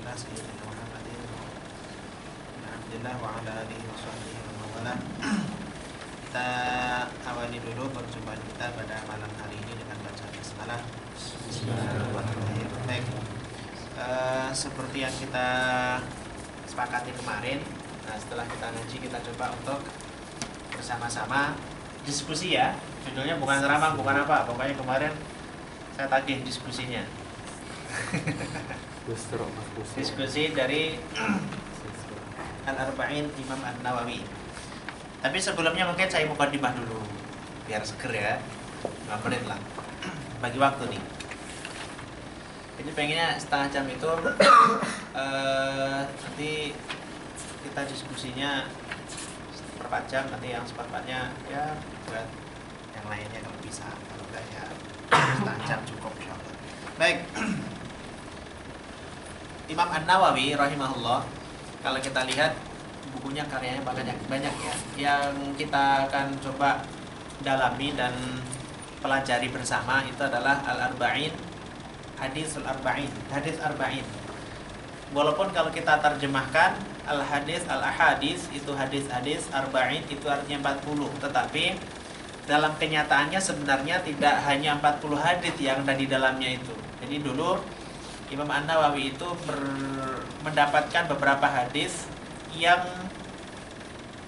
ala sayyidina Muhammadin wa Abdillah wa ala alihi wa sahbihi wa mawala. Kita awali dulu perjumpaan kita pada malam hari ini dengan bacaan basmalah. Bismillahirrahmanirrahim. Baik. Seperti yang kita sepakati kemarin, setelah kita ngaji kita coba untuk bersama-sama diskusi ya. Judulnya bukan ceramah, bukan apa. Pokoknya kemarin saya tagih diskusinya. Diskusi dari Al-Arba'in Imam An-Nawawi. Tapi sebelumnya mungkin saya mukadimah dulu biar seger ya. 5 menit lah. Bagi waktu nih. Jadi pengennya setengah jam itu nanti kita diskusinya seperempat jam, nanti yang seperempatnya ya buat yang lainnya kalau bisa, kalau enggak ya setengah jam cukup insyaallah. Baik. Imam An-Nawawi rahimahullah, kalau kita lihat bukunya karyanya banyak ya. Yang kita akan coba dalami dan pelajari bersama itu adalah Al-Arba'in, Hadis Al-Arba'in, Hadis Arba'in. Walaupun kalau kita terjemahkan Al-Hadis, Al-Ahadis itu hadis-hadis, Arba'in itu artinya 40, tetapi dalam kenyataannya sebenarnya tidak hanya 40 hadis yang ada di dalamnya itu. Jadi dulu Imam An-Nawawi itu mendapatkan beberapa hadis yang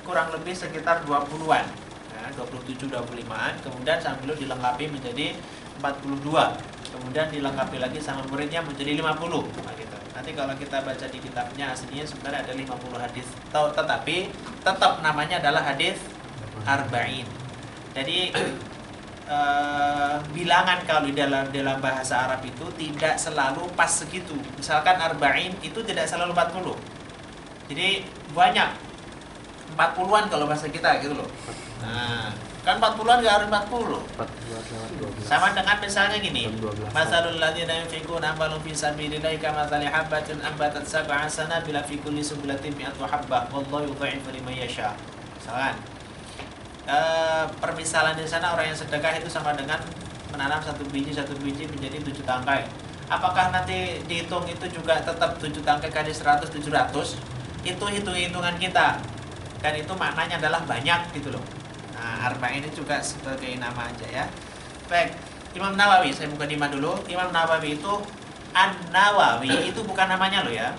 kurang lebih sekitar 20-an, ya, 27-25-an, kemudian sambil dilengkapi menjadi 42, kemudian dilengkapi lagi sama muridnya menjadi 50, nah gitu. Nanti kalau kita baca di kitabnya aslinya sebenarnya ada 50 hadis, tetapi tetap namanya adalah hadis Arba'in. Jadi bilangan kalau dalam bahasa Arab itu tidak selalu pas segitu. Misalkan Arba'in itu tidak selalu 40. Jadi banyak 40-an kalau bahasa kita gitu loh. Nah, kan 40-an enggak harus 40. Sama dengan misalnya gini. Masalul ladzina yunfiquna amwalahum fi sabilillahi kamathali habatin ambatat sab'a sanabila fi kulli sunbulatin mi'atu habbah wallahu yudha'ifu liman yasha. Misalkan permisalan di sana orang yang sedekah itu sama dengan menanam satu biji menjadi 7 tangkai. Apakah nanti dihitung itu juga tetap 7 tangkai kali 100 700? Itu hitung-hitungan kita. Dan itu maknanya adalah banyak gitu loh. Nah, Arba'in ini juga sebagai nama aja ya. Baik, Imam Nawawi, saya mukadimah dulu. Imam Nawawi itu An-Nawawi itu bukan namanya loh ya.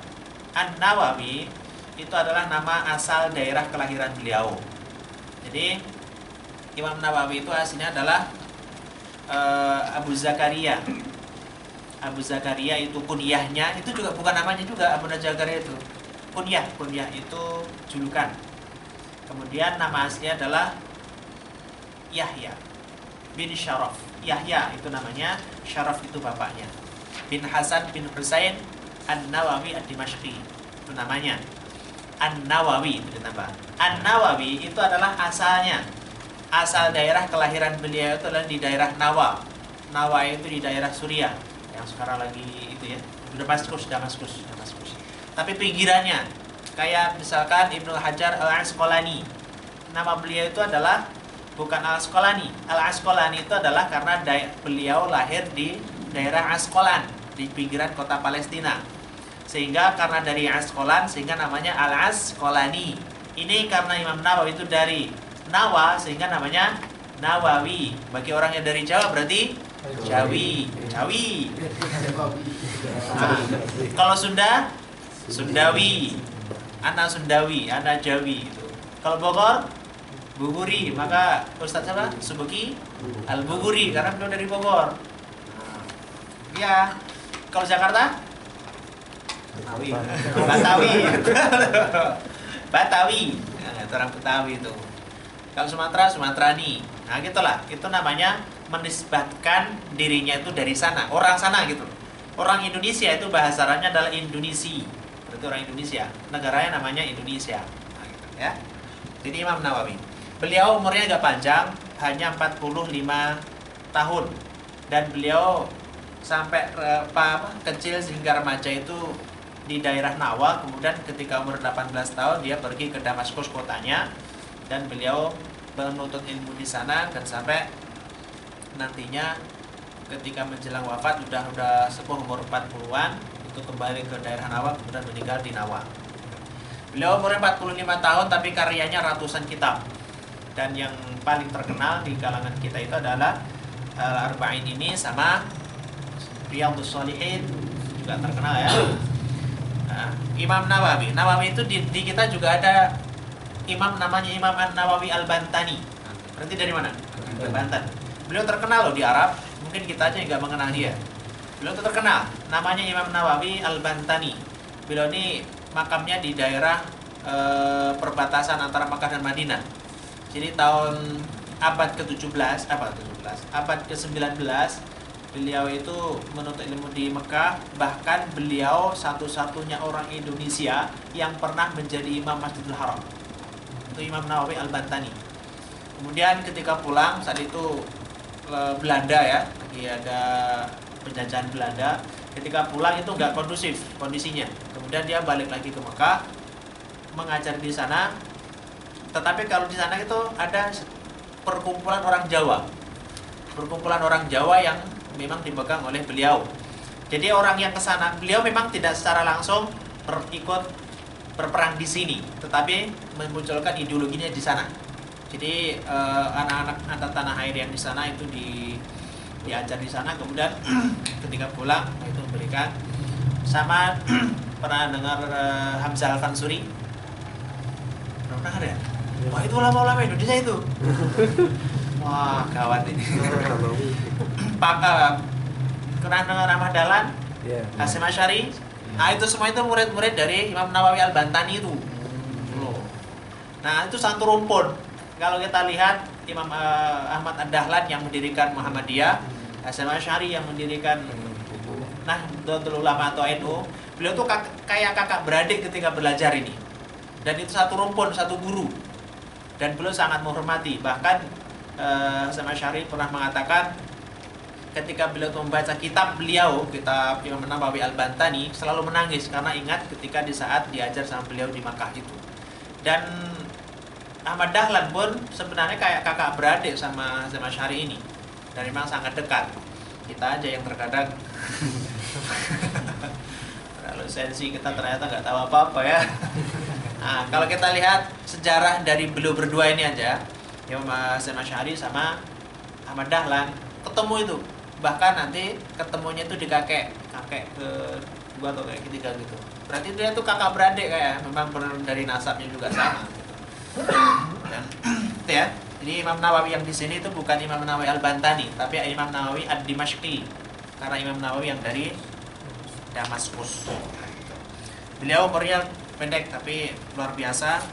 An-Nawawi itu adalah nama asal daerah kelahiran beliau. Jadi Imam Nawawi itu aslinya adalah Abu Zakaria. Abu Zakaria itu kunyahnya, itu juga bukan namanya juga Abu Zakaria itu. Kunyah itu julukan. Kemudian nama aslinya adalah Yahya bin Syaraf. Yahya itu namanya, Syaraf itu bapaknya. Bin Hasan bin Husain An-Nawawi Ad-Dimashqi itu namanya. An-Nawawi itu ditambah. An-Nawawi itu adalah asalnya. Asal daerah kelahiran beliau itu adalah di daerah Nawa. Nawa itu di daerah Suriah yang sekarang lagi itu ya, Damaskus. Tapi pinggirannya, kayak misalkan Ibnu Hajar Al-Asqalani. Nama beliau itu adalah bukan Al-Asqalani. Al-Asqalani itu adalah karena beliau lahir di daerah Asqalan, di pinggiran kota Palestina. Sehingga karena dari Asqalan sehingga namanya Al-Asqalani. Ini karena Imam Nawawi itu dari Nawa sehingga namanya Nawawi. Bagi orang yang dari Jawa berarti Jawi. Nah, kalau Sunda Sundawi. Anak Sundawi, anak Jawi itu. Kalau Bogor Buguri, maka Ustaz siapa? Subeki Al-Buguri karena beliau dari Bogor. Ya. Kalau Jakarta Batawi. Nah, itu orang Betawi itu. Kalau Sumatera, Sumatrani. Nah, gitulah. Itu namanya menisbatkan dirinya itu dari sana, orang sana gitu. Orang Indonesia itu bahasa Arabnya adalah Indonesi. Berarti orang Indonesia. Negaranya namanya Indonesia. Nah, gitu ya. Jadi Imam Nawawi. Beliau umurnya agak panjang, hanya 45 tahun. Dan beliau sampai kecil sehingga remaja itu di daerah Nawa. Kemudian ketika umur 18 tahun dia pergi ke Damaskus kotanya. Dan beliau menuntut ilmu di sana dan sampai nantinya ketika menjelang wafat udah sepuh umur 40-an untuk kembali ke daerah Nawa, kemudian meninggal di Nawa. Beliau umur 45 tahun tapi karyanya ratusan kitab. Dan yang paling terkenal di kalangan kita itu adalah Al-Arba'in ini sama Riyadhus Shalihin juga terkenal ya. Nah, Imam Nawawi. Nawawi itu di kita juga ada imam namanya Imam An-Nawawi Al-Bantani. Berarti dari mana? Dari Banten. Beliau terkenal loh di Arab. Mungkin kita aja nggak mengenal dia. Beliau itu terkenal. Namanya Imam Nawawi Al-Bantani. Beliau ini makamnya di daerah perbatasan antara Makkah dan Madinah. Jadi tahun abad ke-17, abad ke-19 beliau itu menuntut ilmu di Mekah. Bahkan beliau satu-satunya orang Indonesia yang pernah menjadi imam Masjidil Haram. Itu Imam Nawawi Al-Bantani. Kemudian ketika pulang, saat itu Belanda ya, lagi ada penjajahan Belanda. Ketika pulang itu nggak kondusif kondisinya. Kemudian dia balik lagi ke Mekah, mengajar di sana. Tetapi kalau di sana itu ada perkumpulan orang Jawa. Perkumpulan orang Jawa yang memang dipegang oleh beliau. Jadi orang yang ke sana, beliau memang tidak secara langsung ikut berperang di sini, tetapi memunculkan ideologinya di sana. Jadi anak-anak anak tanah air yang di sana itu diajar di sana, kemudian ketika pulang itu memberikan sama pernah dengar Hamzah Al-Fansuri? Pernah ada ya? Wah itu ulama-ulama Indonesia itu. Wah gawat ini. Pernah dengar Ahmad Dahlan, Hasyim Asy'ari. Nah itu semua itu murid-murid dari Imam Nawawi Al-Bantani itu. Nah itu satu rumpun. Kalau kita lihat Imam Ahmad Ad-Dahlan yang mendirikan Muhammadiyah, Hasyim Asy'ari yang mendirikan Nahdlatul Ulama atau NU, beliau tuh kayak kakak beradik ketika belajar ini. Dan itu satu rumpun, satu guru. Dan beliau sangat menghormati. Bahkan Hasyim Asy'ari pernah mengatakan ketika beliau membaca kitab beliau, kitab Imam Nawawi Al-Bantani, selalu menangis karena ingat ketika di saat diajar sama beliau di Makkah itu. Dan Ahmad Dahlan pun sebenarnya kayak kakak beradik sama Hasyim Asy'ari ini. Dan memang sangat dekat. Kita aja yang terkadang kalau sensi kita ternyata nggak tahu apa-apa ya. Nah, kalau kita lihat sejarah dari beliau berdua ini aja, Imam Hasyim Asy'ari sama Ahmad Dahlan ketemu itu. Bahkan nanti ketemunya itu di kakek kedua atau kakek ketiga gitu. Berarti dia tuh kakak beradik kayak memang benar dari nasabnya juga sama gitu. Dan itu ya. Jadi Imam Nawawi yang di sini itu bukan Imam Nawawi Al-Bantani, tapi Imam Nawawi Ad-Dimashqi. Karena Imam Nawawi yang dari Damaskus. Beliau umurnya pendek tapi luar biasa.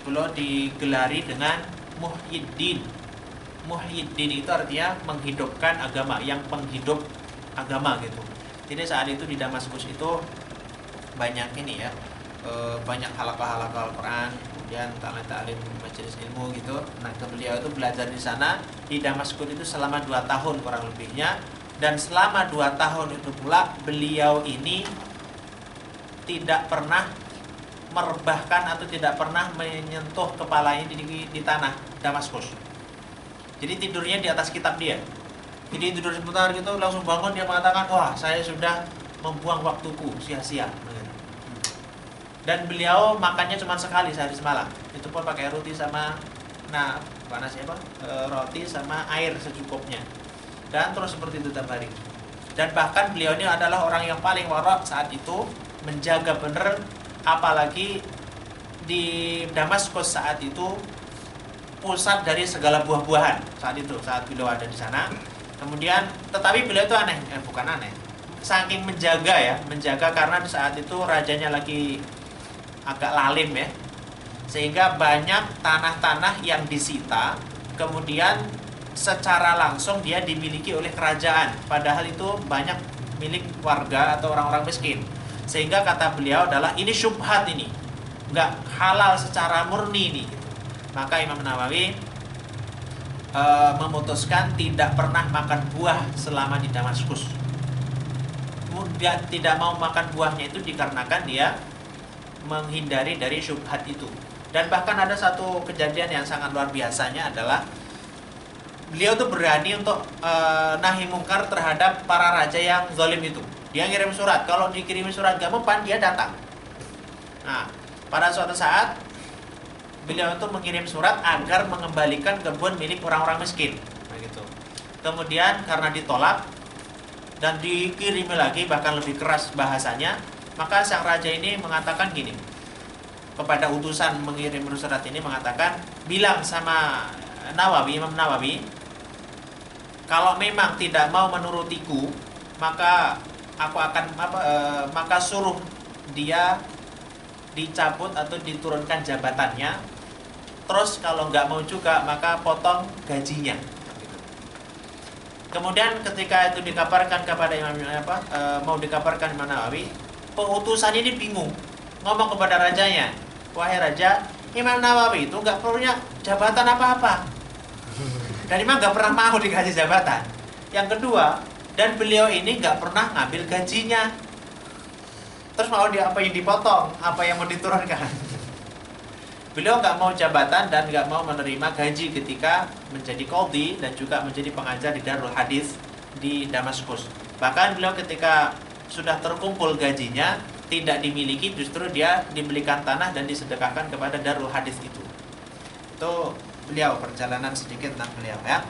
Beliau digelari dengan Muhyiddin. Muhyiddin itu artinya menghidupkan agama, yang penghidup agama gitu. Jadi saat itu di Damaskus itu banyak ini ya, banyak halaqah-halaqah Al-Quran, kemudian ta'lim majelis ilmu gitu. Nah beliau itu belajar di sana di Damaskus itu selama 2 tahun kurang lebihnya. Dan selama 2 tahun itu pula beliau ini tidak pernah merebahkan atau tidak pernah menyentuh kepalanya di tanah Damaskus. Jadi tidurnya di atas kitab dia. Jadi tidur sebentar gitu langsung bangun, dia mengatakan, wah saya sudah membuang waktuku sia-sia. Dan beliau makannya cuma sekali sehari semalam. Itu pun pakai roti sama roti sama air secukupnya. Dan terus seperti itu tiap hari. Dan bahkan beliau ini adalah orang yang paling warak saat itu, menjaga benar, apalagi di Damaskus saat itu pusat dari segala buah-buahan saat beliau ada di sana. Kemudian tetapi beliau itu bukan aneh, saking menjaga karena saat itu rajanya lagi agak lalim ya, sehingga banyak tanah-tanah yang disita kemudian secara langsung dia dimiliki oleh kerajaan, padahal itu banyak milik warga atau orang-orang miskin. Sehingga kata beliau adalah ini syubhat, ini nggak halal secara murni ini. Maka Imam Nawawi memutuskan tidak pernah makan buah selama di Damaskus. Kemudian tidak mau makan buahnya itu dikarenakan dia menghindari dari syubhat itu. Dan bahkan ada satu kejadian yang sangat luar biasanya adalah beliau tuh berani untuk nahi mungkar terhadap para raja yang zalim itu. Dia ngirim surat. Kalau dikirim surat gak mempan, dia datang. Nah, pada suatu saat beliau itu mengirim surat agar mengembalikan kebun milik orang-orang miskin. Begitu. Kemudian karena ditolak dan dikirimi lagi, bahkan lebih keras bahasanya, maka sang raja ini mengatakan gini kepada utusan mengirim surat ini, mengatakan, bilang sama Nawawi, Imam Nawawi, kalau memang tidak mau menurutiku, maka aku akan maka suruh dia dicabut atau diturunkan jabatannya. Terus kalau nggak mau juga, maka potong gajinya. Kemudian ketika itu dikabarkan kepada mau dikabarkan Imam Nawawi, utusan ini bingung, ngomong kepada rajanya, wahai raja, Imam Nawawi itu nggak punya jabatan apa-apa, dan Imam nggak pernah mau dikasih jabatan. Yang kedua, dan beliau ini nggak pernah ngambil gajinya. Terus mau apa yang dipotong, apa yang mau diturunkan? Beliau nggak mau jabatan dan nggak mau menerima gaji ketika menjadi qadhi dan juga menjadi pengajar di Darul Hadis di Damaskus. Bahkan beliau ketika sudah terkumpul gajinya, tidak dimiliki, justru dia dibelikan tanah dan disedekahkan kepada Darul Hadis itu. Itu beliau, perjalanan sedikit tentang beliau ya.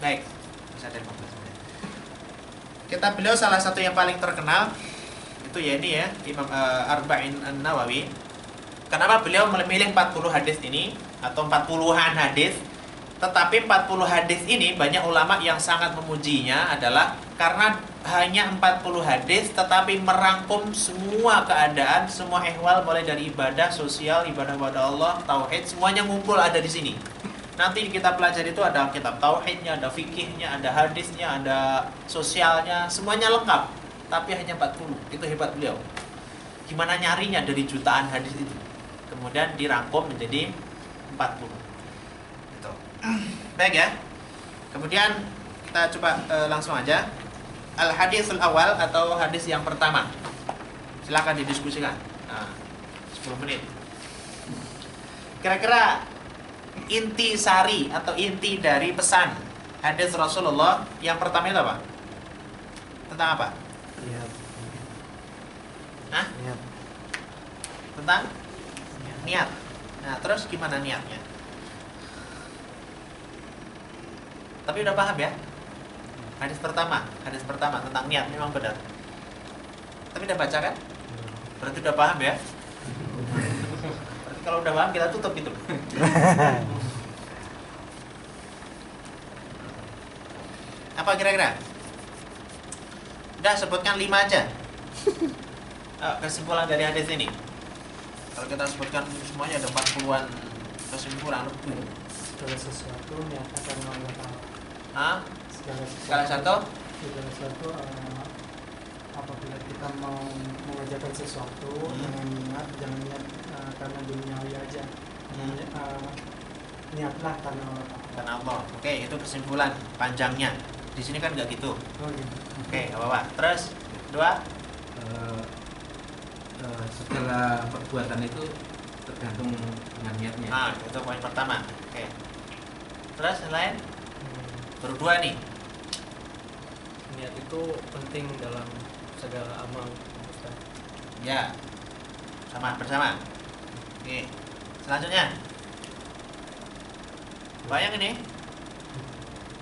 Baik, bisa dari 15 menit. Kitab beliau salah satu yang paling terkenal itu ya ini ya, Imam Arba'in An-Nawawi. Kenapa beliau memilih 40 hadis ini atau 40-an hadis? Tetapi 40 hadis ini banyak ulama yang sangat memujinya adalah karena hanya 40 hadis tetapi merangkum semua keadaan, semua ihwal mulai dari ibadah sosial, ibadah kepada Allah, tauhid, semuanya ngumpul ada di sini. Nanti kita pelajari itu ada kitab tauhidnya, ada fikihnya, ada hadisnya, ada sosialnya, semuanya lengkap. Tapi hanya 40. Itu hebat beliau. Gimana nyarinya dari jutaan hadis itu? Kemudian dirangkum menjadi 40. Gitu. Baik ya. Kemudian kita coba langsung aja. Al-hadisul awal atau hadis yang pertama. Silakan didiskusikan. Nah, 10 menit. Kira-kira inti sari atau inti dari pesan hadis Rasulullah yang pertama itu apa? Tentang apa? Niat. Hah? Niat. Tentang niat. Nah, terus gimana niatnya? Tapi udah paham ya? Hadis pertama tentang niat memang benar. Tapi udah baca kan? Berarti udah paham ya? Berarti kalau udah paham kita tutup gitu. Apa kira-kira? Udah sebutkan 5 aja. Kesimpulan dari hadis ini. Kalau kita sebutkan semuanya ada 40-an kesimpulan lebih. Segala sesuatu niatnya karena Allah Ta'ala. Hah? Segala sesuatu apabila kita mau mengerjakan sesuatu dengan niat, jangan niat karena duniawi aja. Niatlah karena Allah Ta'ala. Karena Allah. Oke, itu kesimpulan panjangnya. Di sini kan nggak gitu. Oh, gitu. Oke, nggak apa-apa. Terus kedua, segala perbuatan itu tergantung dengan niatnya. nah itu poin pertama. Oke. Terus yang lain? Baru 2 nih. Niat itu penting dalam segala amal, Ustaz. Ya. Bersama. Oke. Selanjutnya. Bayang ini.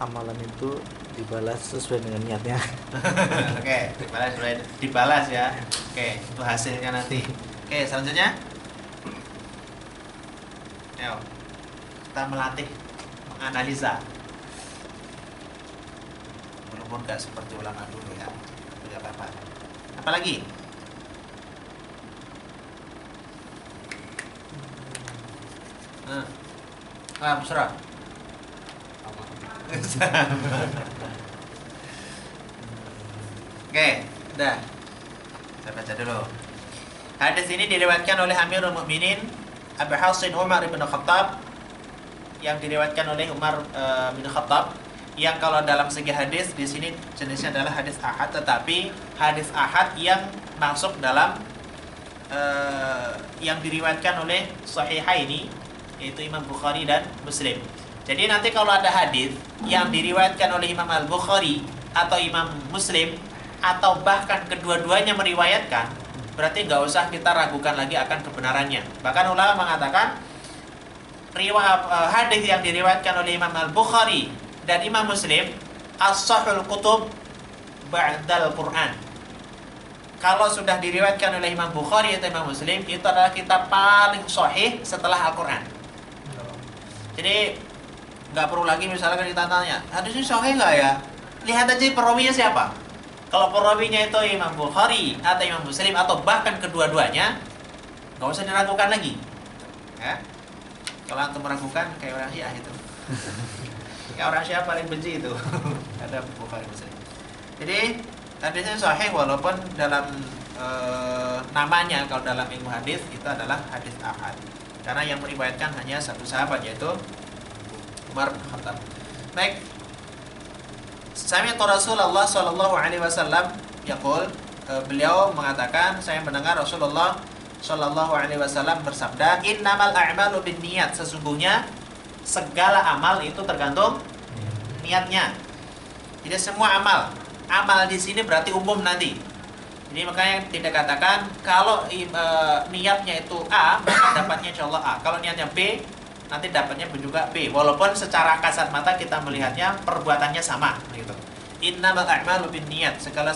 Amalan itu dibalas sesuai dengan niatnya. Oke, dibalas ya. Oke, itu hasilnya nanti. Oke, selanjutnya. Ayo. Kita melatih menganalisa. Walaupun gak seperti ulama dulu ya. Tidak apa-apa. Apa lagi? Busra. Oke, udah. Saya baca dulu. Hadis ini diriwayatkan oleh Amirul Mukminin Abu Hasan Umar bin Khattab, yang diriwayatkan oleh Umar bin Khattab, yang kalau dalam segi hadis di sini jenisnya adalah hadis ahad, tetapi hadis ahad yang masuk dalam yang diriwayatkan oleh Sahihaini, yaitu Imam Bukhari dan Muslim. Jadi nanti kalau ada hadis yang diriwayatkan oleh Imam Al-Bukhari atau Imam Muslim atau bahkan kedua-duanya meriwayatkan, berarti nggak usah kita ragukan lagi akan kebenarannya. Bahkan ulama mengatakan hadis yang diriwayatkan oleh Imam Al-Bukhari dan Imam Muslim as-sahul kutub ba'dal Quran. Kalau sudah diriwayatkan oleh Imam Bukhari atau Imam Muslim, itu adalah kitab paling sahih setelah Al-Quran. Jadi nggak perlu lagi misalkan kita tanya, hadisnya sahih nggak ya? Lihat aja perawinya siapa. Kalau perawinya itu Imam Bukhari atau Imam Muslim atau bahkan kedua-duanya, nggak usah diragukan lagi. Ya? Kalau antum meragukan kayak orang Syiah itu. Ya orang Syiah paling benci itu. Ada Bukhari Muslim. Jadi hadisnya sahih walaupun dalam namanya kalau dalam ilmu hadis itu adalah hadis ahad. Karena yang meriwayatkan hanya satu sahabat yaitu Umar bin Khattab. Baik. Sami'tu Rasulullah sallallahu alaihi wasallam yaqul, beliau mengatakan saya mendengar Rasulullah sallallahu alaihi wasallam bersabda, "Innamal a'malu binniyat." Sesungguhnya segala amal itu tergantung niatnya. Jadi semua amal di sini berarti umum nanti. Jadi makanya tidak katakan kalau niatnya itu A, maka dapatnya insyaallah A. Kalau niatnya B, nanti dapatnya juga B. Walaupun secara kasat mata kita melihatnya perbuatannya sama gitu. Innamal a'malu binniyat. Segala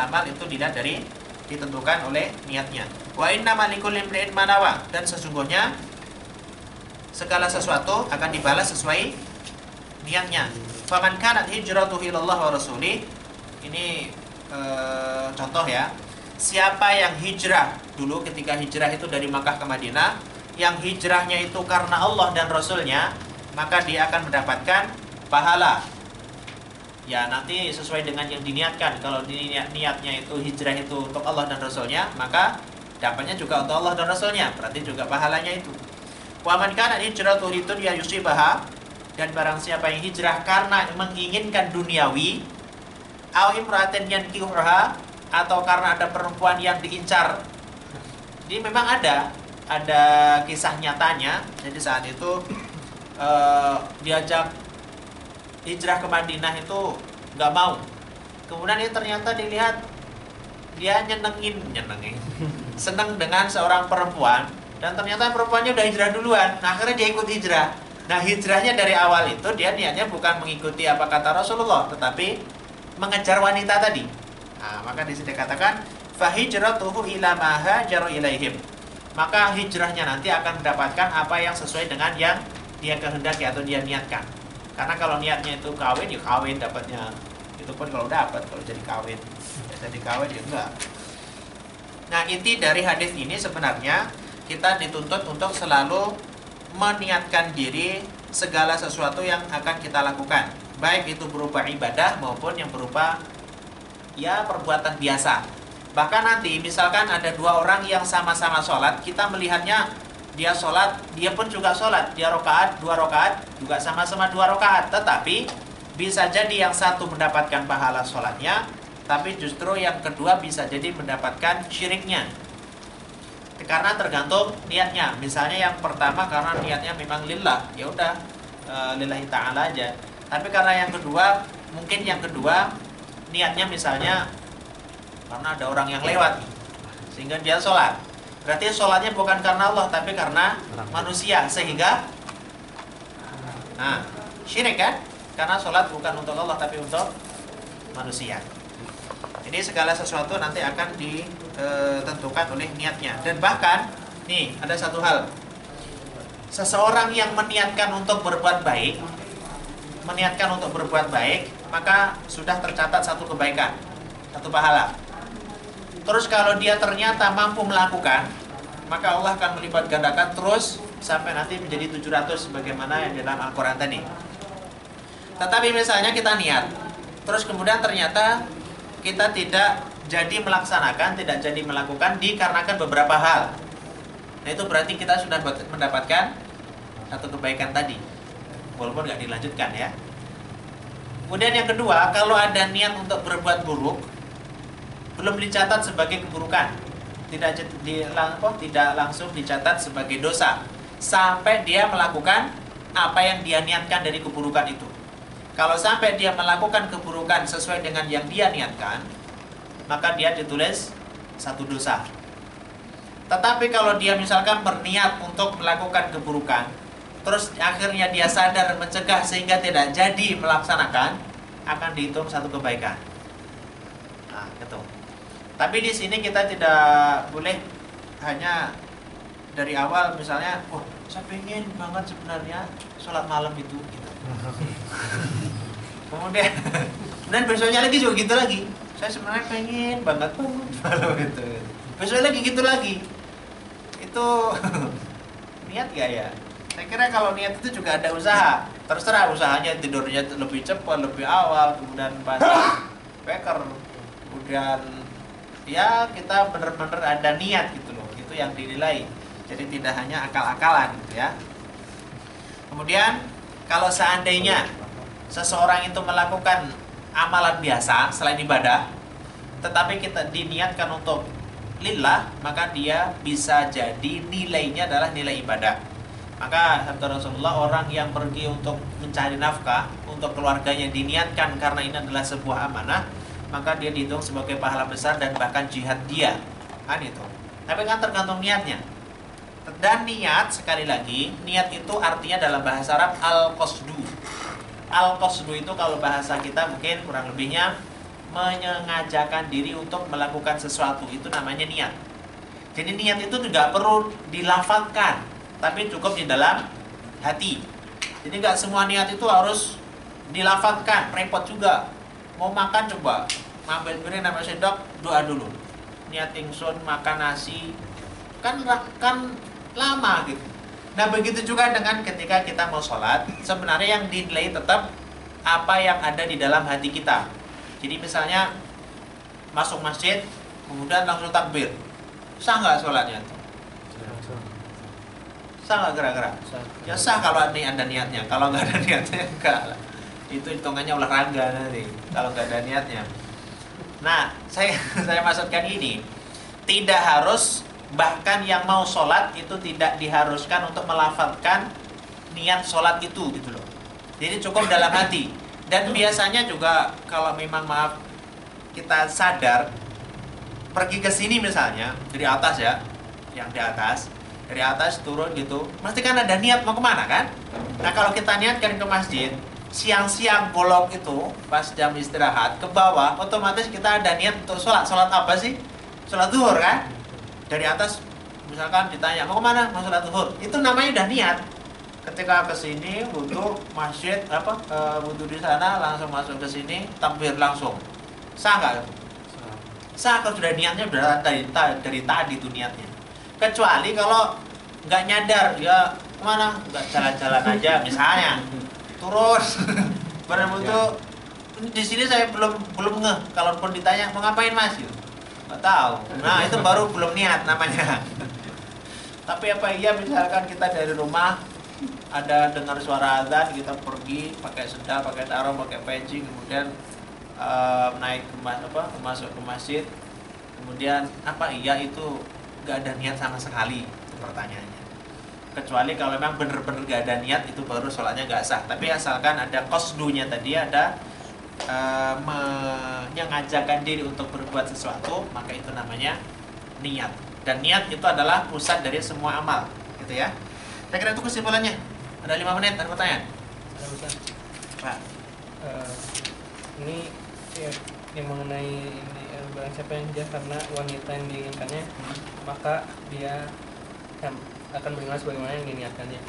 amal itu dilihat dari ditentukan oleh niatnya. Wa innamal likulli imri'in ma nawa. Dan sesungguhnya segala sesuatu akan dibalas sesuai niatnya. Faman kanat hijratuhu ilallah wa rasulih. Ini contoh ya. Siapa yang hijrah dulu ketika hijrah itu dari Makkah ke Madinah, yang hijrahnya itu karena Allah dan Rasulnya, maka dia akan mendapatkan pahala. Ya nanti sesuai dengan yang diniatkan. Kalau niatnya itu hijrah itu untuk Allah dan Rasulnya, maka dapatnya juga untuk Allah dan Rasulnya. Berarti juga pahalanya itu. Wa man kana hijratuhu lidunya yusibaha. Dan barang siapa yang hijrah karena menginginkan duniawi, aw imra'atin yankihuha, atau karena ada perempuan yang diincar. Jadi memang ada kisah nyatanya. Jadi saat itu diajak hijrah ke Madinah itu nggak mau. Kemudian ini ternyata dilihat dia nyenengin seneng dengan seorang perempuan, dan ternyata perempuannya udah hijrah duluan. Nah, akhirnya dia ikut hijrah. Nah, hijrahnya dari awal itu dia niatnya bukan mengikuti apa kata Rasulullah, tetapi mengejar wanita tadi. Nah, maka di sini dikatakan fahijratuhu ila ma hajaru ilaihim. Maka hijrahnya nanti akan mendapatkan apa yang sesuai dengan yang dia kehendaki atau dia niatkan. Karena kalau niatnya itu kawin, ya kawin dapatnya. Itu pun kalau dapat, kalau jadi kawin. Jadi kawin ya enggak. Nah, inti dari hadis ini sebenarnya kita dituntut untuk selalu meniatkan diri segala sesuatu yang akan kita lakukan, baik itu berupa ibadah maupun yang berupa ya perbuatan biasa. Bahkan nanti misalkan ada dua orang yang sama-sama sholat, kita melihatnya dia sholat, dia pun juga sholat, dia dua rakaat juga sama-sama 2 rakaat, tetapi bisa jadi yang satu mendapatkan pahala sholatnya, tapi justru yang kedua bisa jadi mendapatkan syiriknya. Karena tergantung niatnya. Misalnya yang pertama karena niatnya memang lillah, ya udah lillahi ta'ala aja. Tapi karena yang kedua, mungkin yang kedua niatnya misalnya karena ada orang yang lewat sehingga dia sholat. Berarti sholatnya bukan karena Allah tapi karena manusia, sehingga syirik kan? Karena sholat bukan untuk Allah tapi untuk manusia. Jadi segala sesuatu nanti akan ditentukan oleh niatnya. Dan bahkan nih ada satu hal, seseorang yang meniatkan untuk berbuat baik, maka sudah tercatat satu kebaikan, satu pahala. Terus kalau dia ternyata mampu melakukan, maka Allah akan melipat gandakan terus sampai nanti menjadi 700 sebagaimana yang di dalam Al-Quran tadi. Tetapi misalnya kita niat, terus kemudian ternyata kita tidak jadi melaksanakan, tidak jadi melakukan dikarenakan beberapa hal. Nah, itu berarti kita sudah mendapatkan satu kebaikan tadi, walaupun nggak dilanjutkan ya. Kemudian yang kedua, kalau ada niat untuk berbuat buruk, belum dicatat sebagai keburukan, tidak langsung dicatat sebagai dosa sampai dia melakukan apa yang dia niatkan dari keburukan itu. Kalau sampai dia melakukan keburukan sesuai dengan yang dia niatkan, maka dia ditulis satu dosa. Tetapi kalau dia misalkan berniat untuk melakukan keburukan, terus akhirnya dia sadar mencegah sehingga tidak jadi melaksanakan, akan dihitung satu kebaikan. Nah, gitu. Tapi di sini kita tidak boleh hanya dari awal misalnya, oh saya pengen banget sebenarnya sholat malam itu, gitu. Kemudian besoknya lagi juga gitu lagi. Saya sebenarnya pengen banget bangun malam itu. Besok lagi gitu lagi. Itu niat gak ya? Saya kira kalau niat itu juga ada usaha. Terserah usahanya tidurnya lebih cepat, lebih awal, kemudian pasang weker, kemudian ya kita benar-benar ada niat gitu loh. Itu yang dinilai. Jadi tidak hanya akal-akalan gitu ya. Kemudian kalau seandainya seseorang itu melakukan amalan biasa selain ibadah, tetapi kita diniatkan untuk lillah, maka dia bisa jadi nilainya adalah nilai ibadah. Maka sabda Rasulullah, orang yang pergi untuk mencari nafkah untuk keluarganya diniatkan karena ini adalah sebuah amanah, maka dia dihitung sebagai pahala besar dan bahkan jihad dia. Kan itu. Tapi kan tergantung niatnya. Dan niat, sekali lagi, niat itu artinya dalam bahasa Arab al-qasdu. Al-qasdu itu kalau bahasa kita mungkin kurang lebihnya menyengajakan diri untuk melakukan sesuatu, itu namanya niat. Jadi niat itu tidak perlu dilafalkan, tapi cukup di dalam hati. Jadi nggak semua niat itu harus dilafalkan, repot juga. Mau makan coba, ngambil piring nama sendok, doa dulu. Niat ingsun makan nasi, kan lama gitu. Nah begitu juga dengan ketika kita mau sholat, sebenarnya yang dinilai tetap apa yang ada di dalam hati kita. Jadi misalnya masuk masjid, kemudian langsung takbir, sah nggak sholatnya? Sah nggak kira-kira? Ya sah kalau ada niatnya. Kalau nggak ada niatnya enggak. Itu hitungannya olahraga nanti. Kalau nggak ada niatnya. Nah, saya maksudkan ini, tidak harus, bahkan yang mau sholat itu tidak diharuskan untuk melafalkan niat sholat itu gitu loh. Jadi cukup dalam hati. Dan biasanya juga kalau memang maaf kita sadar pergi ke sini misalnya dari atas ya, yang di atas, dari atas turun gitu, pasti kan ada niat mau kemana kan? Nah kalau kita niatkan ke masjid, siang-siang bolong itu pas jam istirahat ke bawah, otomatis kita ada niat untuk sholat. Sholat apa sih? Sholat zuhur kan? Dari atas misalkan ditanya mau kemana? Mau sholat zuhur. Itu namanya udah niat. Ketika ke sini wudu masjid wudu di sana langsung masuk ke sini takbir langsung. Sah nggak? Sah kalau sudah niatnya udah dari tadi itu niatnya. Kecuali kalau nggak nyadar ya kemana? Nggak jalan-jalan aja misalnya. Turun berwudu. Di sini saya belum ngeh. Kalaupun ditanya mau ngapain mas? Nggak tahu. Nah itu baru belum niat namanya. Tapi apa iya misalkan kita dari rumah ada dengar suara azan, kita pergi pakai sendal, pakai sarung, pakai peci, kemudian naik masuk ke masjid, kemudian apa iya itu nggak ada niat sama sekali? Itu pertanyaannya. Kecuali kalau memang benar-benar nggak ada niat, itu baru sholatnya nggak sah. Tapi asalkan ada qasdunya tadi, ada menyengajakan diri untuk berbuat sesuatu, maka itu namanya niat. Dan niat itu adalah pusat dari semua amal, gitu ya. Saya kira itu kesimpulannya. Ada 5 menit, ada pertanyaan? Ada Ustaz. Pak. Ini ya, yang mengenai ini, barang siapa yang hijrah karena wanita yang diinginkannya, maka dia akan beriman sebagaimana yang diniatkannya.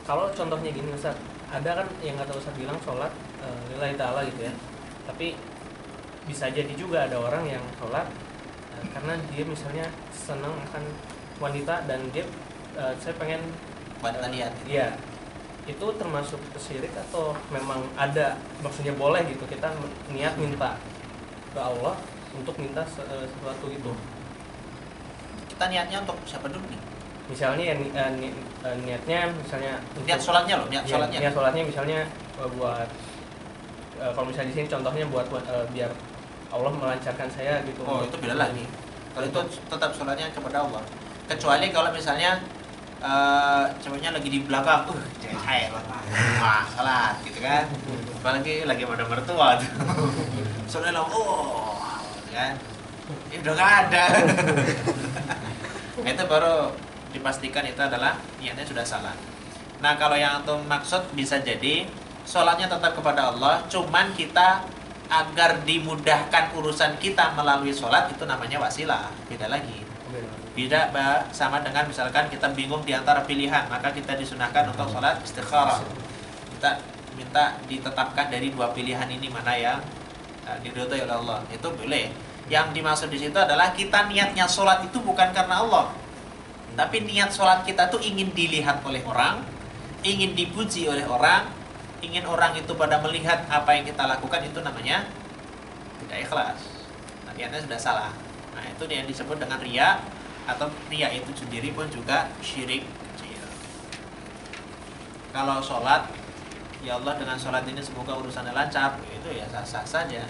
Kalau contohnya gini Ustaz, ada kan yang kata Ustaz bilang sholat lillahi ta'ala gitu ya. Tapi bisa jadi juga ada orang yang sholat karena dia misalnya senang akan wanita dan dia saya pengen Wanita lihat. Iya. Itu termasuk syirik atau memang ada maksudnya boleh gitu kita niat minta ke Allah untuk minta sesuatu gitu. Kita niatnya untuk siapa dulu nih? Misalnya ya niatnya misalnya Niat sholatnya loh, niat sholatnya. Niat sholatnya misalnya buat kalau misalnya di sini contohnya buat biar Allah melancarkan saya gitu. Oh itu beda lagi. Kalau itu tetap sholatnya kepada Allah. Kecuali kalau misalnya ceweknya lagi di belakang, cewek saya wah salat gitu kan, apalagi lagi ada mertua tuh, soalnya kan, udah nggak ada, itu baru dipastikan itu adalah niatnya sudah salah. Nah kalau yang antum maksud bisa jadi sholatnya tetap kepada Allah, cuman kita agar dimudahkan urusan kita melalui sholat itu namanya wasilah, beda lagi. Beda sama dengan misalkan kita bingung di antara pilihan, maka kita disunahkan untuk sholat istikharah. Kita minta ditetapkan dari dua pilihan ini mana yang diridhoi oleh Allah. Itu boleh. Yang dimaksud di situ adalah kita niatnya sholat itu bukan karena Allah, tapi niat sholat kita tuh ingin dilihat oleh orang, ingin dipuji oleh orang, ingin orang itu pada melihat apa yang kita lakukan, itu namanya tidak ikhlas. Nah, niatnya sudah salah. Nah itu yang disebut dengan riya, atau riya itu sendiri pun juga syirik kecil. Kalau sholat, ya Allah dengan sholat ini semoga urusannya lancar, itu ya sah-sah saja.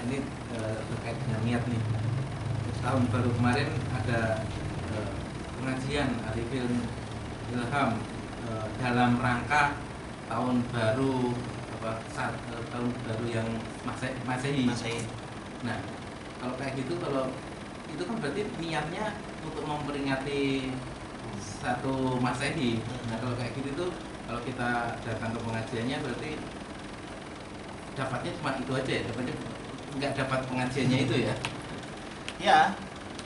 Ini terkait dengan niat nih. Tahun baru kemarin ada pengajian Arifin Ilham dalam rangka tahun baru tahun baru yang Masehi. Nah, kalau kayak gitu, kalau itu kan berarti niatnya untuk memperingati satu Masehi. Nah, kalau kayak gitu tuh, kalau kita datang ke pengajiannya berarti dapatnya cuma itu aja ya, dapatnya nggak dapat pengajiannya itu ya? Ya,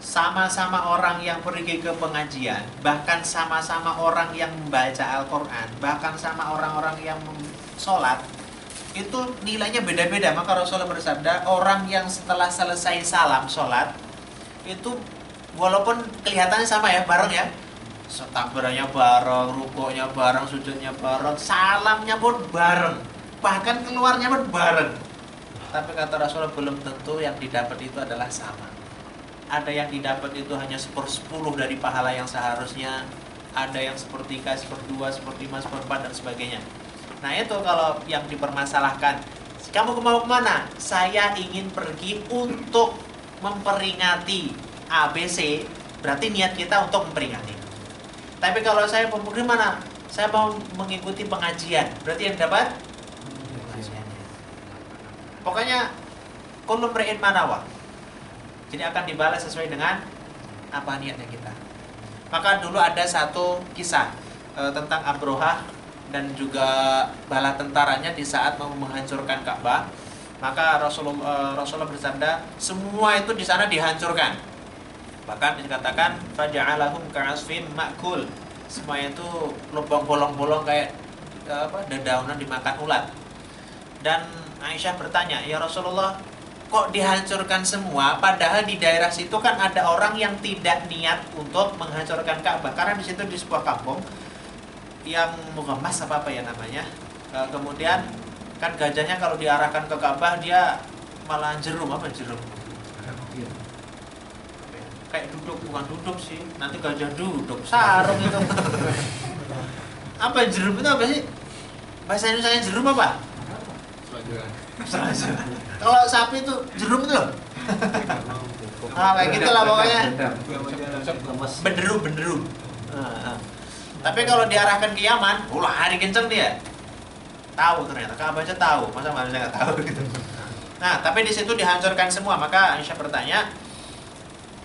sama-sama orang yang pergi ke pengajian, bahkan sama-sama orang yang membaca Al-Quran, bahkan sama orang-orang yang sholat, itu nilainya beda-beda. Maka Rasulullah bersabda, orang yang setelah selesai salam sholat itu walaupun kelihatannya sama ya, bareng ya, takbirannya bareng, rukuknya bareng, sujudnya bareng, salamnya pun bareng, bahkan keluarnya pun bareng, tapi kata Rasulullah belum tentu yang didapat itu adalah sama. Ada yang didapat itu hanya 1/10 dari pahala yang seharusnya, ada yang 1/3, 1/2, 1/5, 1/4 dan sebagainya. Nah itu kalau yang dipermasalahkan, kamu mau kemana? Saya ingin pergi untuk memperingati ABC, berarti niat kita untuk memperingati. Tapi kalau saya mau pergi mana? Saya mau mengikuti pengajian, berarti yang dapat pengajiannya. Pokoknya kullu mri'in ma nawa. Jadi akan dibalas sesuai dengan apa niatnya kita. Maka dulu ada satu kisah tentang Abrohah dan juga bala tentaranya di saat mau menghancurkan Ka'bah. Maka Rasulullah bersabda, semua itu di sana dihancurkan. Bahkan dikatakan faja'alahum ka'asfin ma'kul. Semua itu lubang bolong-bolong kayak dedaunan dimakan ulat. Dan Aisyah bertanya, "Ya Rasulullah, kok dihancurkan semua? Padahal di daerah situ kan ada orang yang tidak niat untuk menghancurkan Ka'bah. Karena di situ di sebuah kampung yang Mughammas apa ya namanya. Kemudian kan gajahnya kalau diarahkan ke Ka'bah dia malah jerum, apa jerum? Kayak duduk, bukan duduk sih. Nanti gajah duduk, sarung itu. Apa jerum itu apa sih? Bahasa Indonesia jerum apa? Kalau sapi itu jerum itu loh. Nah, kayak gitulah pokoknya. Benderu. Tapi kalau diarahkan ke Yaman, lari kenceng dia. Tahu ternyata, Ka'bah aja tahu, masa manusia nggak tahu gitu. Nah, tapi di situ dihancurkan semua. Maka Aisyah bertanya,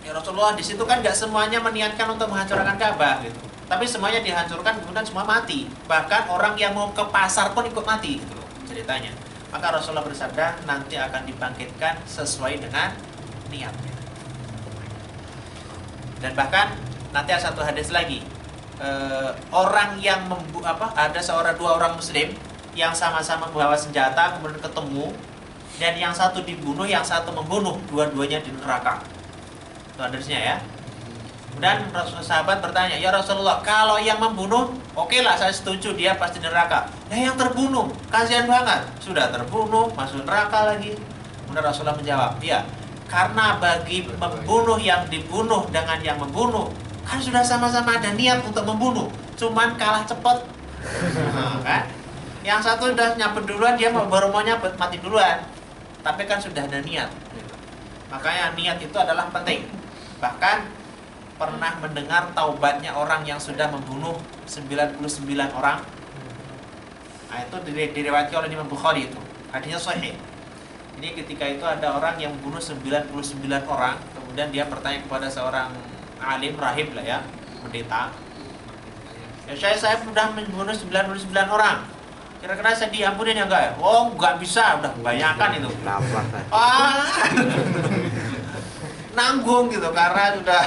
ya Rasulullah, di situ kan nggak semuanya meniatkan untuk menghancurkan Ka'bah gitu. Tapi semuanya dihancurkan, kemudian semua mati. Bahkan orang yang mau ke pasar pun ikut mati gitu loh ceritanya. Maka Rasulullah bersabda, nanti akan dibangkitkan sesuai dengan niatnya. Dan bahkan nanti ada satu hadis lagi, orang yang ada dua orang muslim yang sama-sama membawa senjata, kemudian ketemu, dan yang satu dibunuh, yang satu membunuh, dua-duanya di neraka. Itu hadisnya ya. Dan sahabat bertanya, ya Rasulullah, kalau yang membunuh, oke lah, saya setuju, dia pasti neraka. Nah yang terbunuh, kasihan banget, sudah terbunuh, masuk neraka lagi. Kemudian Rasulullah menjawab, ya, karena bagi membunuh yang dibunuh dengan yang membunuh, kan sudah sama-sama ada niat untuk membunuh, cuman kalah cepat. Kan? Yang satu udah nyabet duluan, dia baru mau nyabet, mati duluan. Tapi kan sudah ada niat. Makanya niat itu adalah penting. Bahkan pernah mendengar taubatnya orang yang sudah membunuh 99 orang. Nah, itu diriwayatkan oleh Imam Bukhari itu. Hadisnya sahih. Jadi ketika itu ada orang yang membunuh 99 orang, kemudian dia bertanya kepada seorang alim, rahib lah ya, pendeta. Ya saya sudah membunuh 99 orang. Kira-kira saya diampuni ya enggak ya? Oh, enggak bisa, udah bayangkan itu. Nabrak kan. Nanggung gitu karena sudah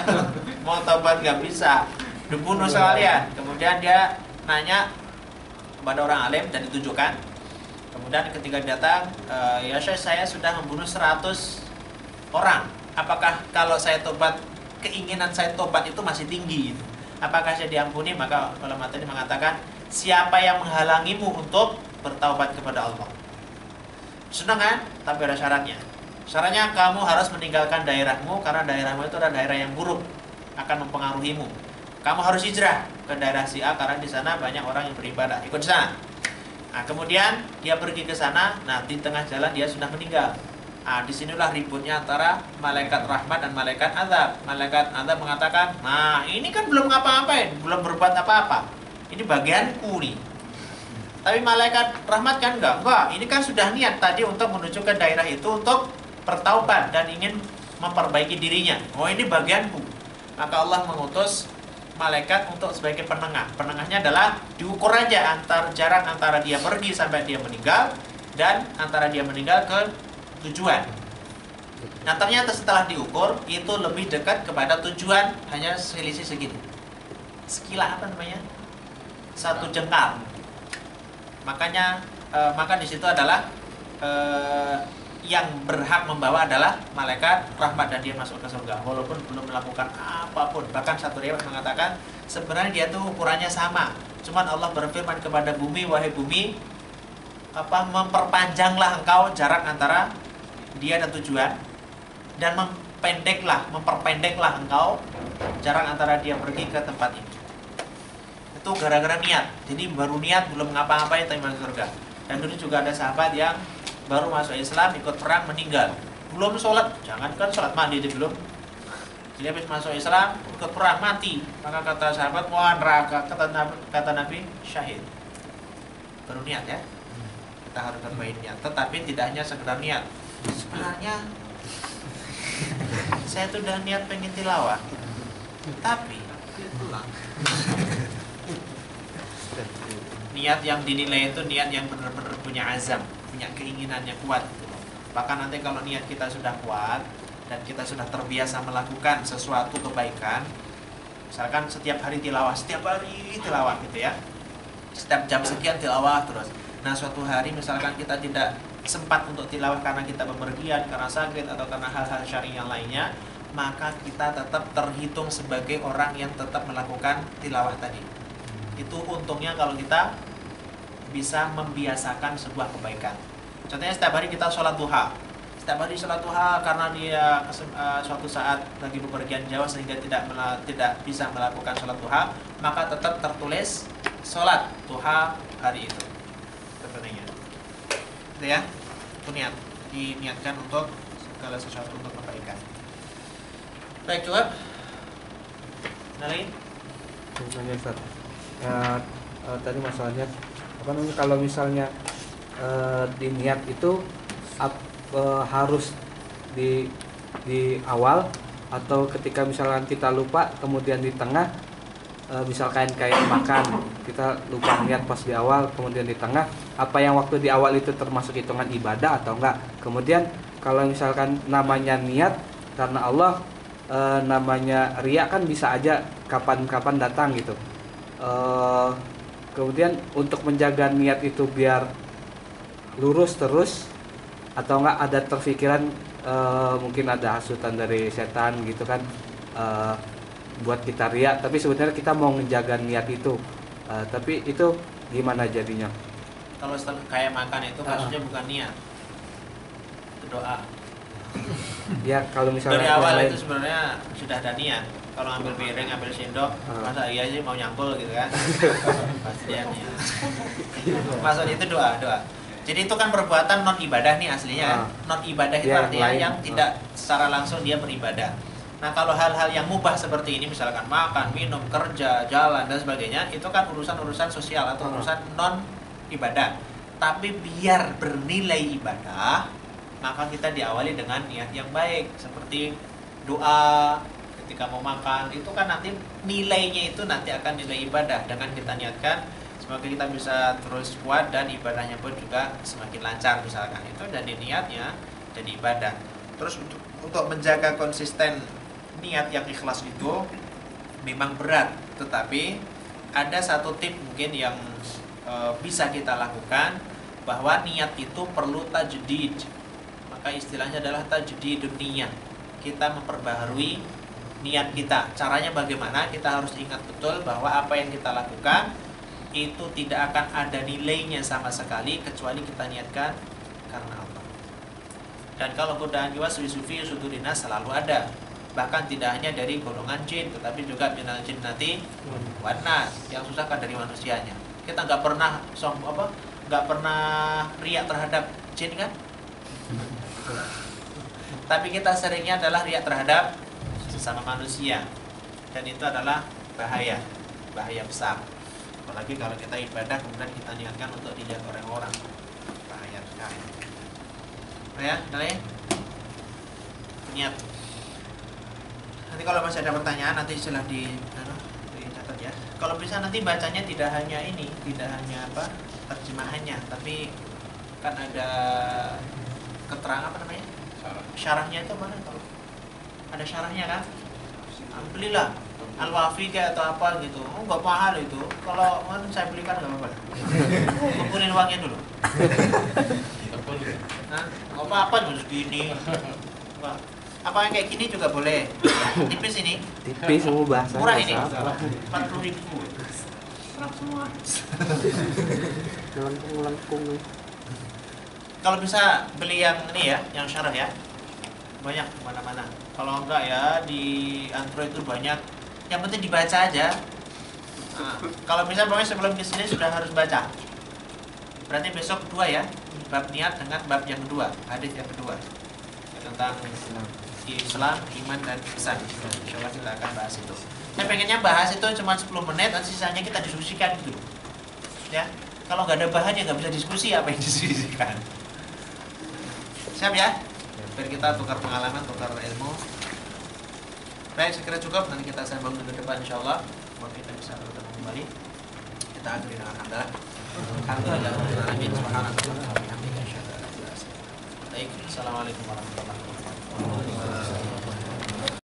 mau tobat nggak bisa, dibunuh sekalian. Kemudian dia nanya kepada orang alim dan ditunjukkan. Kemudian ketika datang, ya saya sudah membunuh 100 orang. Apakah kalau saya tobat, keinginan saya tobat itu masih tinggi? Apakah saya diampuni? Maka ulama tadi mengatakan, siapa yang menghalangimu untuk bertaubat kepada Allah? Senang kan? Tapi ada syaratnya. Syaratnya kamu harus meninggalkan daerahmu, karena daerahmu itu adalah daerah yang buruk, akan mempengaruhimu. Kamu harus hijrah ke daerah si A karena di sana banyak orang yang beribadah. Ikut di sana. Nah, kemudian dia pergi ke sana. Nah, di tengah jalan dia sudah meninggal. Nah, disinilah ributnya antara malaikat rahmat dan malaikat azab. Malaikat azab mengatakan, nah ini kan belum ngapa-ngapain, belum berbuat apa-apa. Ini bagianku nih. Tapi malaikat rahmat kan enggak. Ini kan sudah niat tadi untuk menuju ke daerah itu untuk bertaubat dan ingin memperbaiki dirinya. Oh, ini bagianku. Maka Allah mengutus malaikat untuk sebagai penengah. Penengahnya adalah diukur aja jarak antara dia pergi sampai dia meninggal dan antara dia meninggal ke tujuan. Nah, ternyata setelah diukur itu lebih dekat kepada tujuan hanya selisih segini. Sekilas apa namanya? 1 jengkal. Makanya maka di situ adalah yang berhak membawa adalah malaikat rahmat dan dia masuk ke surga walaupun belum melakukan apapun. Bahkan satu riwayat mengatakan sebenarnya dia tuh ukurannya sama. Cuman Allah berfirman kepada bumi, wahai bumi, memperpanjanglah engkau jarak antara dia dan tujuan, dan memperpendeklah engkau jarak antara dia pergi ke tempat itu. Itu gara-gara niat. Jadi baru niat belum ngapa-ngapain tapi masuk surga. Dan dulu juga ada sahabat yang baru masuk Islam, ikut perang, meninggal. Belum sholat, jangankan sholat mandi dia belum. Jadi habis masuk Islam, ikut perang, mati. Maka kata sahabat, wah neraka. Kata Nabi, syahid. Baru niat ya. Kita harus bermain niat. Tetapi tidak hanya sekedar niat. Sebenarnya saya tuh udah niat pengen tilawah, tapi niat yang dinilai itu niat yang benar-benar punya azam, punya keinginan yang kuat gitu. Bahkan nanti kalau niat kita sudah kuat dan kita sudah terbiasa melakukan sesuatu kebaikan, misalkan setiap hari tilawah gitu ya, setiap jam sekian tilawah terus. Nah, suatu hari misalkan kita tidak sempat untuk tilawah karena kita bepergian, karena sakit atau karena hal-hal syar'i yang lainnya, maka kita tetap terhitung sebagai orang yang tetap melakukan tilawah tadi. Itu untungnya kalau kita bisa membiasakan sebuah kebaikan. Contohnya setiap hari kita sholat duha. Setiap hari sholat duha karena dia suatu saat lagi bepergian jauh sehingga tidak bisa melakukan sholat duha, maka tetap tertulis sholat duha hari itu. Sebenarnya itu ya, itu niat, diniatkan untuk segala sesuatu untuk kebaikan. Baik, jawab. Nalin. Misalnya Ustaz, tadi masalahnya apa namanya, kalau misalnya di niat itu harus di awal atau ketika misalkan kita lupa kemudian di tengah, misalkan kayak makan kita lupa niat pas di awal kemudian di tengah, apa yang waktu di awal itu termasuk hitungan ibadah atau enggak? Kemudian kalau misalkan namanya niat karena Allah, namanya riya kan bisa aja kapan-kapan datang gitu. Kemudian untuk menjaga niat itu biar lurus terus atau enggak ada terfikiran mungkin ada hasutan dari setan gitu kan, buat kita riya tapi sebenarnya kita mau menjaga niat itu, tapi itu gimana jadinya? Kalau kayak makan itu kasusnya bukan niat, itu doa. Ya kalau misalnya dari awal itu sebenarnya sudah ada niat. Kalau ambil piring, ambil sendok, masa iya sih mau nyangkul gitu kan? Pasti dia niat. Maksudnya itu doa. Jadi itu kan perbuatan non ibadah nih aslinya kan. Non ibadah itu ya, artinya lain. yang tidak secara langsung dia beribadah. Nah kalau hal-hal yang mubah seperti ini, misalkan makan, minum, kerja, jalan dan sebagainya, itu kan urusan-urusan sosial atau urusan non ibadah. Tapi biar bernilai ibadah, maka kita diawali dengan niat yang baik, seperti doa ketika mau makan. Itu kan nanti nilainya itu nanti akan nilai ibadah dengan kita niatkan. Semoga kita bisa terus kuat dan ibadahnya pun juga semakin lancar misalkan. Itu jadi niatnya jadi ibadah. Terus untuk menjaga konsisten niat yang ikhlas itu memang berat, tetapi ada satu tip mungkin yang bisa kita lakukan, bahwa niat itu perlu tajdid. Maka istilahnya adalah tajdidun niyah. Kita memperbaharui niat kita. Caranya bagaimana? Kita harus ingat betul bahwa apa yang kita lakukan itu tidak akan ada nilainya sama sekali kecuali kita niatkan karena Allah. Dan kalau godaan yuwaswisu sudurina selalu ada. Bahkan tidak hanya dari golongan jin, tetapi juga minal jinnati wan nas, yang susah kan dari manusianya. Kita nggak pernah nggak pernah riak terhadap jin kan? Tapi kita seringnya adalah riak terhadap sesama manusia, dan itu adalah bahaya besar. Apalagi kalau kita ibadah kemudian kita niatkan untuk dilihat orang-orang, bahaya sekali. Ya, niat. Nanti kalau masih ada pertanyaan nanti setelah dicatat ya. Kalau bisa nanti bacanya tidak hanya terjemahannya, tapi kan ada keterangan syarahnya itu mana kalau ada syarahnya kan? Belilah Al-Wafi kayak atau apa gitu. Nggak mahal itu. Kalau saya belikan nggak apa-apa. Kumpulin uangnya dulu. Nah, nggak apa-apa cuma segini. Apa yang kayak gini juga boleh. Tipis ini. Tipis semua bahasa. Murah ini. Apa? 40.000. Murah semua. Melengkung. Kalau bisa beli yang ini ya, yang syarah ya. Banyak mana-mana. Kalau enggak ya di Android itu banyak. Yang penting dibaca aja. Nah, kalau bisa pokoknya sebelum kesini sudah harus baca. Berarti besok kedua ya, bab niat dengan bab yang kedua, hadis yang kedua tentang Islam, iman dan ihsan. Insyaallah kita akan bahas itu. Saya pengennya bahas itu cuma 10 menit, dan sisanya kita diskusikan gitu. Ya, kalau nggak ada bahan ya nggak bisa diskusi apa yang diskusikan. Siap ya? Biar kita tukar pengalaman, tukar ilmu. Baik, saya kira cukup. Nanti kita sambung ke depan insyaallah. Semoga kita bisa bertemu kembali. Kita akhiri dengan hamdalah. Baik, assalamualaikum warahmatullahi wabarakatuh.